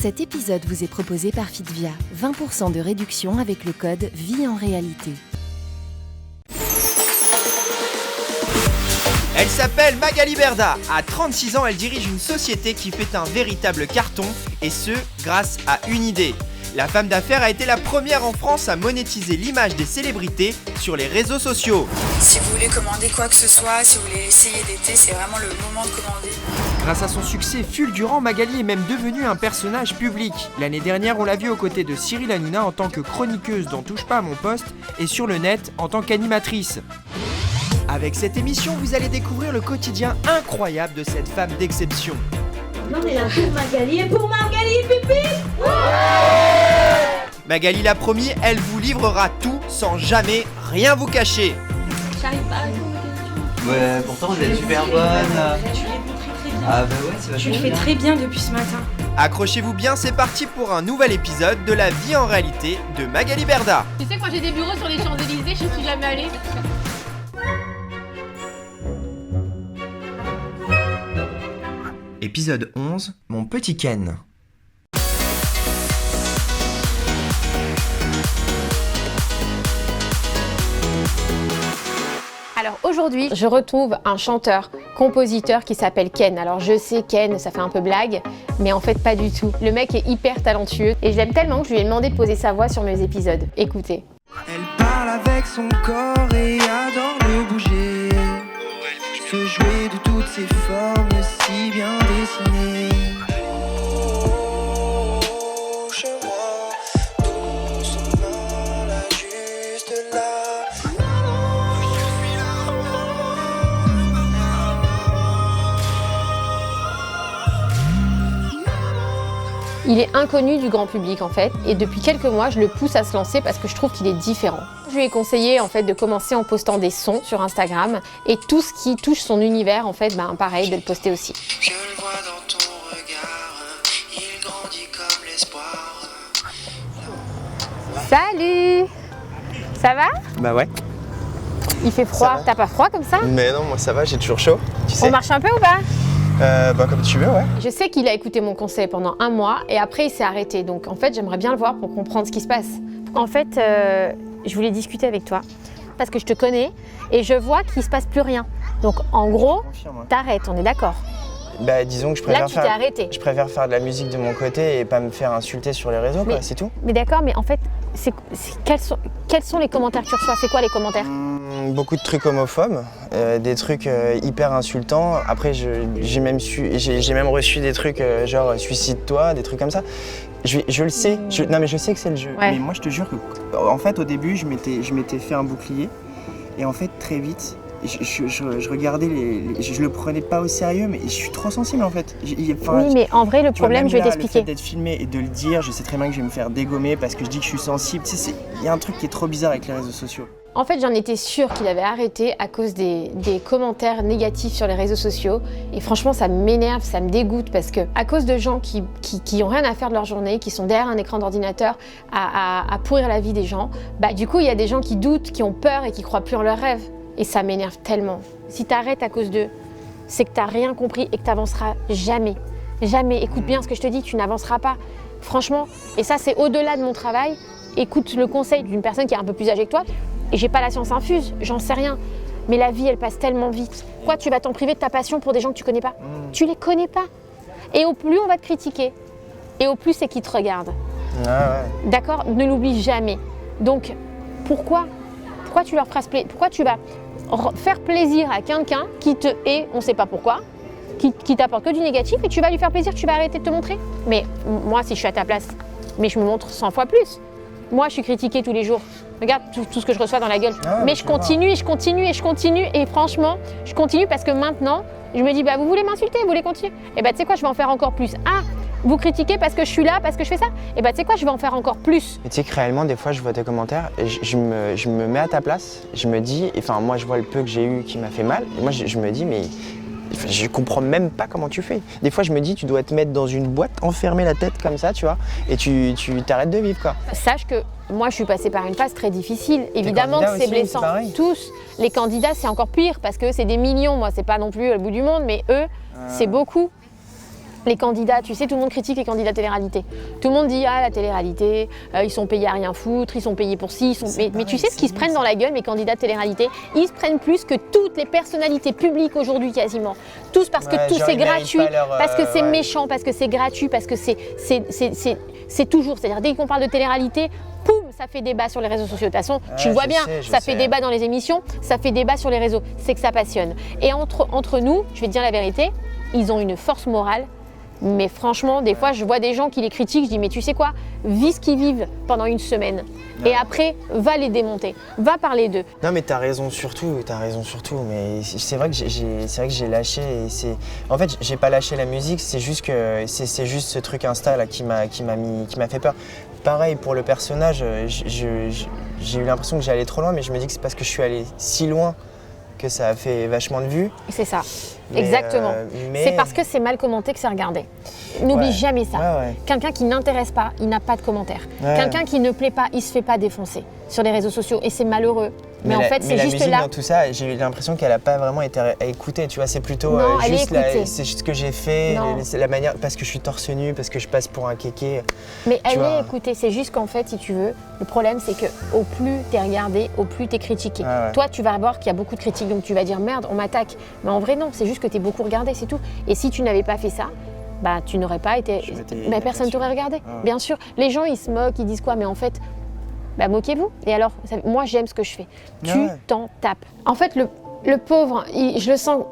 Cet épisode vous est proposé par Fitvia. 20% de réduction avec le code Vie en réalité. Elle s'appelle Magali Berda. À 36 ans, elle dirige une société qui fait un véritable carton, et ce, grâce à une idée. La femme d'affaires a été la première en France à monétiser l'image des célébrités sur les réseaux sociaux. Si vous voulez commander quoi que ce soit, si vous voulez essayer d'été, c'est vraiment le moment de commander. Grâce à son succès fulgurant, Magali est même devenue un personnage public. L'année dernière, on l'a vue aux côtés de Cyril Hanouna en tant que chroniqueuse dans Touche pas à mon poste et sur le net en tant qu'animatrice. Avec cette émission, vous allez découvrir le quotidien incroyable de cette femme d'exception. Non mais là pour Magali et pour Magali, pipi. Magali l'a promis, elle vous livrera tout sans jamais rien vous cacher. J'arrive pas à répondre aux questions. Ouais, pourtant vous êtes super bonne. Tu réponds très bien. Ah bah ouais, c'est vachement Tu le fais bien. très bien depuis ce matin. Accrochez-vous bien, c'est parti pour un nouvel épisode de la vie en réalité de Magali Berda. Tu sais, quand j'ai des bureaux sur les Champs-Élysées, je suis jamais allée. Épisode 11, mon petit Ken. Alors aujourd'hui, je retrouve un chanteur, compositeur qui s'appelle Ken. Alors je sais, Ken, ça fait un peu blague, mais en fait pas du tout. Le mec est hyper talentueux et je l'aime tellement que je lui ai demandé de poser sa voix sur mes épisodes. Écoutez. Elle parle avec son corps et adore le bouger. Se jouer de toutes ses formes si bien dessinées. Touche-moi doucement là, juste là. Il est inconnu du grand public en fait, et depuis quelques mois, je le pousse à se lancer parce que je trouve qu'il est différent. Je lui ai conseillé en fait de commencer en postant des sons sur Instagram et tout ce qui touche son univers en fait, pareil, de le poster aussi. Je le vois dans ton regard, il grandit comme l'espoir. Salut! Ça va? Bah ouais. Il fait froid, va. t'as pas froid comme ça? Mais non, moi ça va, j'ai toujours chaud. Tu sais. On marche un peu ou pas? Bah comme tu veux, ouais. Je sais qu'il a écouté mon conseil pendant un mois et après il s'est arrêté. Donc en fait, j'aimerais bien le voir pour comprendre ce qui se passe. En fait, je voulais discuter avec toi parce que je te connais et je vois qu'il se passe plus rien. Donc en gros, Confirme, ouais. t'arrêtes, on est d'accord. Bah disons que je Là, préfère tu t'es faire. arrêté. Je préfère faire de la musique de mon côté et pas me faire insulter sur les réseaux, quoi, Mais- c'est tout. Mais d'accord, mais en fait, quels sont les commentaires que tu reçois? C'est quoi les commentaires? Beaucoup de trucs homophobes, des trucs hyper insultants. Après, j'ai même reçu des trucs genre suicide-toi, des trucs comme ça. Je le sais, non mais je sais que c'est le jeu. Ouais. Mais moi je te jure que, en fait au début je m'étais fait un bouclier et en fait très vite je regardais je le prenais pas au sérieux, mais je suis trop sensible en fait. Oui, mais en vrai, le tu vois, problème, même je vais là, Le t'expliquer. fait d'être filmé et de le dire, je sais très bien que je vais me faire dégommer parce que je dis que je suis sensible. Tu sais, il y a un truc qui est trop bizarre avec les réseaux sociaux. En fait, j'en étais sûre qu'il avait arrêté à cause des commentaires négatifs sur les réseaux sociaux. Et franchement, ça m'énerve, ça me dégoûte parce que à cause de gens qui ont rien à faire de leur journée, qui sont derrière un écran d'ordinateur à pourrir la vie des gens, du coup, il y a des gens qui doutent, qui ont peur et qui croient plus en leurs rêves. Et ça m'énerve tellement. Si t'arrêtes à cause d'eux, c'est que t'as rien compris et que t'avanceras jamais. Jamais. Écoute bien ce que je te dis, tu n'avanceras pas. Franchement, et ça, c'est au-delà de mon travail. Écoute le conseil d'une personne qui est un peu plus âgée que toi. Et j'ai pas la science infuse, j'en sais rien. Mais la vie, elle passe tellement vite. Quoi, tu vas t'en priver de ta passion pour des gens que tu connais pas? Tu les connais pas. Et au plus on va te critiquer, et au plus c'est qu'ils te regardent. Ah ouais. D'accord? Ne l'oublie jamais. Donc, pourquoi tu leur feras pourquoi tu vas faire plaisir à quelqu'un qui te hait, on sait pas pourquoi, qui t'apporte que du négatif, et tu vas lui faire plaisir, tu vas arrêter de te montrer? Mais moi, si je suis à ta place, mais je me montre 100 fois plus. Moi, je suis critiquée tous les jours. Regarde tout ce que je reçois dans la gueule. Ah, mais tu je continue, et je continue, et je continue. Et franchement, je continue parce que maintenant, je me dis, vous voulez m'insulter, vous voulez continuer? Et tu sais quoi, je vais en faire encore plus. Ah, vous critiquez parce que je suis là, parce que je fais ça? Et tu sais quoi, je vais en faire encore plus. Et tu sais que réellement, des fois, je vois tes commentaires et je me mets à ta place. Je me dis, enfin, moi, je vois le peu que j'ai eu qui m'a fait mal. Et moi, je me dis, mais je comprends même pas comment tu fais. Des fois, je me dis, tu dois te mettre dans une boîte, enfermer la tête comme ça, tu vois, et tu t'arrêtes de vivre, quoi. Sache que moi, je suis passée par une phase très difficile. Évidemment que candidats c'est aussi, blessant. c'est pareil. Tous. Les candidats, c'est encore pire parce que c'est des millions. Moi, c'est pas non plus le bout du monde, mais eux, c'est beaucoup. Les candidats, tu sais, tout le monde critique les candidats télé-réalité. Tout le monde dit, ah, la télé-réalité, ils sont payés à rien foutre, ils sont payés pour ci, mais tu sais ce qu'ils se prennent dans la gueule, les candidats de télé-réalité? Ils se prennent plus que toutes les personnalités publiques aujourd'hui, quasiment. Tous, parce que tout c'est gratuit, parce que c'est méchant, parce que c'est gratuit, parce que c'est toujours. C'est-à-dire, dès qu'on parle de télé-réalité, poum, ça fait débat sur les réseaux sociaux. De toute façon, tu le vois bien, ça fait débat dans les émissions, ça fait débat sur les réseaux. C'est que ça passionne. Et entre nous, je vais te dire la vérité, ils ont une force morale. Mais franchement, des fois, je vois des gens qui les critiquent, je dis mais tu sais quoi, vis ce qu'ils vivent pendant une semaine. Et après, va les démonter, va parler d'eux. Non mais t'as raison surtout, mais c'est vrai que j'ai lâché. En fait, j'ai pas lâché la musique, c'est juste que c'est juste ce truc Insta là qui m'a fait peur. Pareil pour le personnage, j'ai eu l'impression que j'allais trop loin, mais je me dis que c'est parce que je suis allé si loin que ça a fait vachement de vues. C'est ça, exactement. C'est parce que c'est mal commenté que c'est regardé. N'oublie jamais ça. Ouais. Quelqu'un qui n'intéresse pas, il n'a pas de commentaires. Quelqu'un qui ne plaît pas, il se fait pas défoncer sur les réseaux sociaux et c'est malheureux. Mais en fait, c'est juste musique là. Dans tout ça, j'ai eu l'impression qu'elle n'a pas vraiment été écoutée. Tu vois, c'est plutôt non, c'est juste ce que j'ai fait, c'est la manière parce que je suis torse nu, parce que je passe pour un kéké. Mais elle est écoutée. C'est juste qu'en fait, si tu veux, le problème c'est que au plus t'es regardé, au plus t'es critiqué. Toi, tu vas voir qu'il y a beaucoup de critiques, donc tu vas dire merde, on m'attaque. Mais en vrai, non. C'est juste que t'es beaucoup regardé, c'est tout. Et si tu n'avais pas fait ça, bah tu n'aurais pas été. Mais personne t'aurait regardé. Bien sûr. Les gens ils se moquent, ils disent quoi, mais en fait. Bah moquez-vous. Et alors, moi j'aime ce que je fais. Tu t'en tapes. En fait, le pauvre, je le sens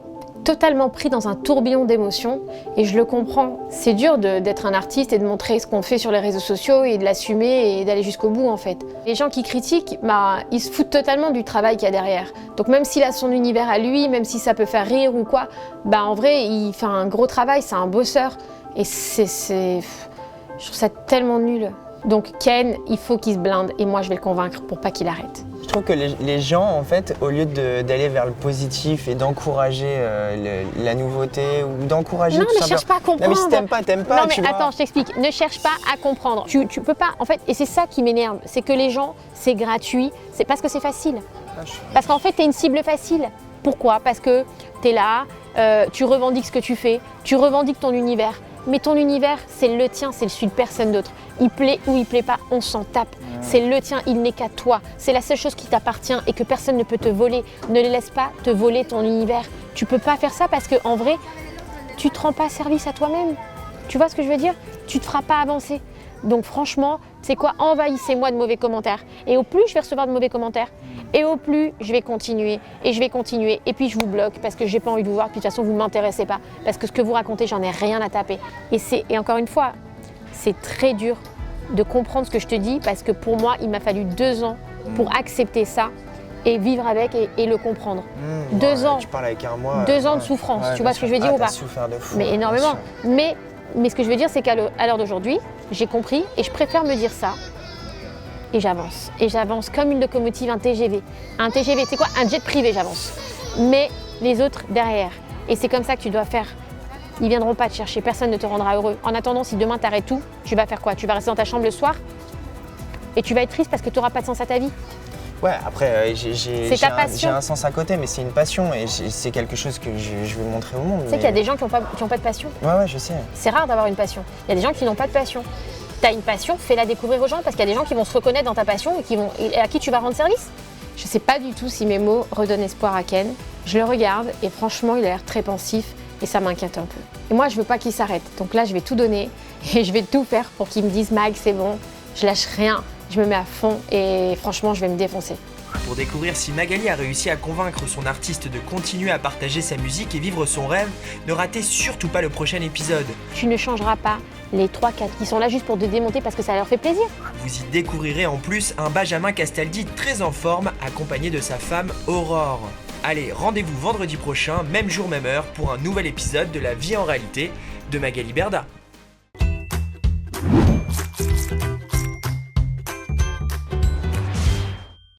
totalement pris dans un tourbillon d'émotions et je le comprends. C'est dur d'être un artiste et de montrer ce qu'on fait sur les réseaux sociaux et de l'assumer et d'aller jusqu'au bout en fait. Les gens qui critiquent, bah, ils se foutent totalement du travail qu'il y a derrière. Donc même s'il a son univers à lui, même si ça peut faire rire ou quoi, bah en vrai, il fait un gros travail, c'est un bosseur. Et je trouve ça tellement nul. Donc Ken, il faut qu'il se blinde et moi je vais le convaincre pour pas qu'il arrête. Je trouve que les gens, en fait, au lieu d'aller vers le positif et d'encourager la nouveauté ou d'encourager... Non, ne cherche pas à comprendre. Non, mais si t'aimes pas, Non, mais attends, je t'explique. Ne cherche pas à comprendre. Tu peux pas, en fait, et c'est ça qui m'énerve, c'est que les gens, c'est gratuit, c'est parce que c'est facile. Parce qu'en fait, t'es une cible facile. Pourquoi? Parce que t'es là, tu revendiques ce que tu fais, tu revendiques ton univers. Mais ton univers, c'est le tien, c'est celui de personne d'autre. Il plaît ou il plaît pas, on s'en tape. C'est le tien, il n'est qu'à toi. C'est la seule chose qui t'appartient et que personne ne peut te voler. Ne les laisse pas te voler ton univers. Tu peux pas faire ça parce qu'en vrai, tu te rends pas service à toi-même. Tu vois ce que je veux dire? Tu te feras pas avancer. Donc franchement, c'est quoi? Envahissez-moi de mauvais commentaires. Et au plus je vais recevoir de mauvais commentaires, et au plus je vais continuer, et je vais continuer. Et puis je vous bloque parce que j'ai pas envie de vous voir, puis de toute façon vous m'intéressez pas. Parce que ce que vous racontez, j'en ai rien à taper. Et encore une fois, c'est très dur de comprendre ce que je te dis parce que pour moi, il m'a fallu 2 ans pour accepter ça et vivre avec et le comprendre. 2 ans. Tu parles avec un mois. 2 ans de souffrance, tu vois ce que je veux dire ou pas? Souffert de fou. Mais énormément. Mais ce que je veux dire, c'est qu'à l'heure d'aujourd'hui, j'ai compris et je préfère me dire ça. Et j'avance. Et j'avance comme une locomotive, un TGV. Un TGV, c'est quoi? Un jet privé, j'avance. Mais les autres derrière. Et c'est comme ça que tu dois faire. Ils viendront pas te chercher, personne ne te rendra heureux. En attendant, si demain t'arrêtes tout, tu vas faire quoi? Tu vas rester dans ta chambre le soir et tu vas être triste parce que tu n'auras pas de sens à ta vie. Ouais, après, j'ai un sens à côté, mais c'est une passion et c'est quelque chose que je veux montrer au monde. Tu sais qu'il y a des gens qui n'ont pas de passion. Ouais, je sais. C'est rare d'avoir une passion. Il y a des gens qui n'ont pas de passion. Tu as une passion, fais-la découvrir aux gens parce qu'il y a des gens qui vont se reconnaître dans ta passion et à qui tu vas rendre service. Je ne sais pas du tout si mes mots redonnent espoir à Ken. Je le regarde et franchement, il a l'air très pensif et ça m'inquiète un peu. Et moi, je veux pas qu'il s'arrête. Donc là, je vais tout donner et je vais tout faire pour qu'il me dise « Mag, c'est bon, je lâche rien ». Je me mets à fond et franchement, je vais me défoncer. Pour découvrir si Magali a réussi à convaincre son artiste de continuer à partager sa musique et vivre son rêve, ne ratez surtout pas le prochain épisode. Tu ne changeras pas les 3-4 qui sont là juste pour te démonter parce que ça leur fait plaisir. Vous y découvrirez en plus un Benjamin Castaldi très en forme, accompagné de sa femme Aurore. Allez, rendez-vous vendredi prochain, même jour, même heure, pour un nouvel épisode de La Vie en réalité de Magali Berda.